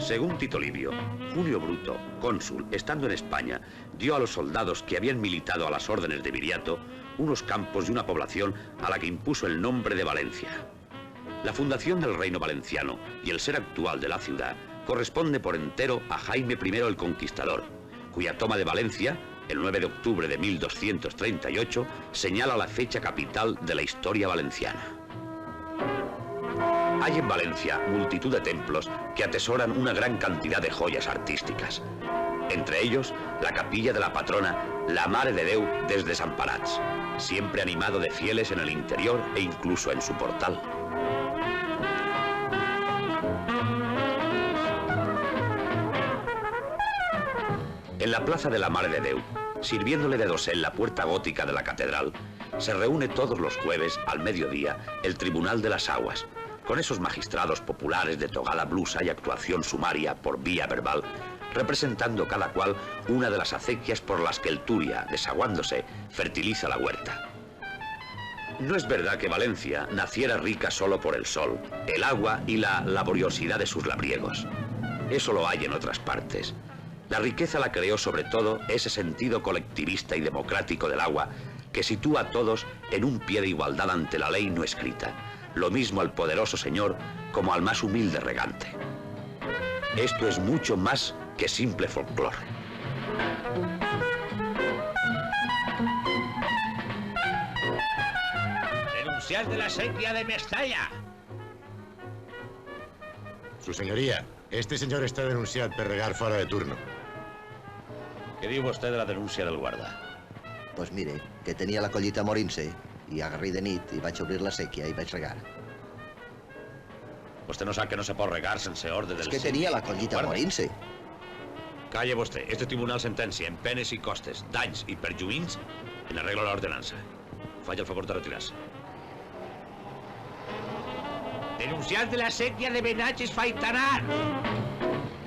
Según Tito Livio, Julio Bruto, cónsul, estando en España, dio a los soldados que habían militado a las órdenes de Viriato unos campos y una población a la que impuso el nombre de Valencia. La fundación del reino valenciano y el ser actual de la ciudad corresponde por entero a Jaime I el Conquistador, cuya toma de Valencia, el 9 de octubre de 1238, señala la fecha capital de la historia valenciana. Hay en Valencia multitud de templos que atesoran una gran cantidad de joyas artísticas. Entre ellos, la capilla de la patrona, la Mare de Déu des Desemparats, siempre animado de fieles en el interior e incluso en su portal. En la plaza de la Mare de Déu, sirviéndole de dosel la puerta gótica de la catedral, se reúne todos los jueves al mediodía el Tribunal de las Aguas, con esos magistrados populares de togada blusa y actuación sumaria por vía verbal, representando cada cual una de las acequias por las que el Turia, desaguándose, fertiliza la huerta. No es verdad que Valencia naciera rica solo por el sol, el agua y la laboriosidad de sus labriegos. Eso lo hay en otras partes. La riqueza la creó sobre todo ese sentido colectivista y democrático del agua que sitúa a todos en un pie de igualdad ante la ley no escrita, lo mismo al poderoso señor como al más humilde regante. Esto es mucho más que simple folclore. Denuncias de la sequía de Mestalla. Su senyoria, este senyor està denunciat per regar fora de turno. Què diu vostè de la denúncia del guarda? Pues mire, que tenia la collita morint-se i agarrí de nit i vaig obrir la sèquia i vaig regar. Vostè no sap que no se pot regar sense ordre del... És que tenia la collita morint-se. Calle vostè. Este tribunal sentencia en penes i costes, danys i perjuïns en arreglo a l'ordenança. Faig el favor de retirar-se. Denuncias de la sequía de Benaches Faitanar.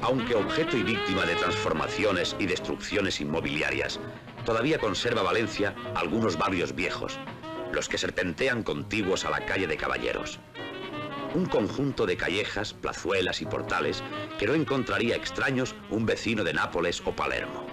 Aunque objeto y víctima de transformaciones y destrucciones inmobiliarias, todavía conserva Valencia algunos barrios viejos, los que serpentean contiguos a la calle de Caballeros. Un conjunto de callejas, plazuelas y portales que no encontraría extraños un vecino de Nápoles o Palermo.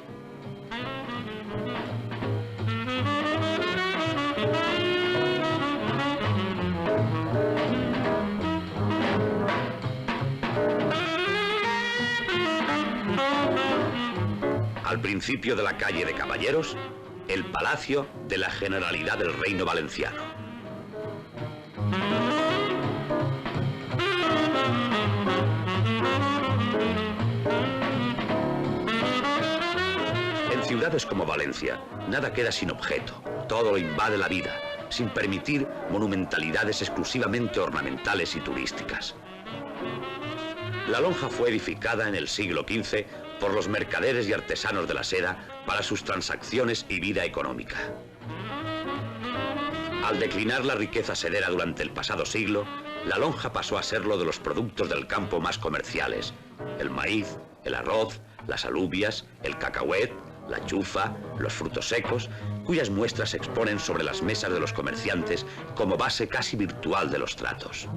Al principio de la calle de Caballeros, el Palacio de la Generalidad del Reino Valenciano. En ciudades como Valencia, nada queda sin objeto, todo lo invade la vida, sin permitir monumentalidades exclusivamente ornamentales y turísticas. La lonja fue edificada en el siglo XV por los mercaderes y artesanos de la seda para sus transacciones y vida económica. Al declinar la riqueza sedera durante el pasado siglo, la lonja pasó a ser lo de los productos del campo más comerciales: el maíz, el arroz, las alubias, el cacahuet, la chufa, los frutos secos, cuyas muestras se exponen sobre las mesas de los comerciantes como base casi virtual de los tratos.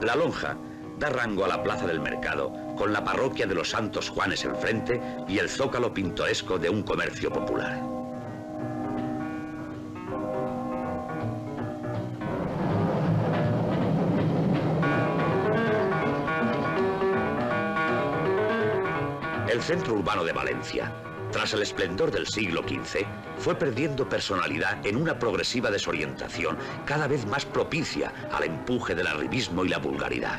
La lonja da rango a la plaza del mercado, con la parroquia de los Santos Juanes enfrente y el zócalo pintoresco de un comercio popular. El centro urbano de Valencia, tras el esplendor del siglo XV, fue perdiendo personalidad en una progresiva desorientación cada vez más propicia al empuje del arribismo y la vulgaridad.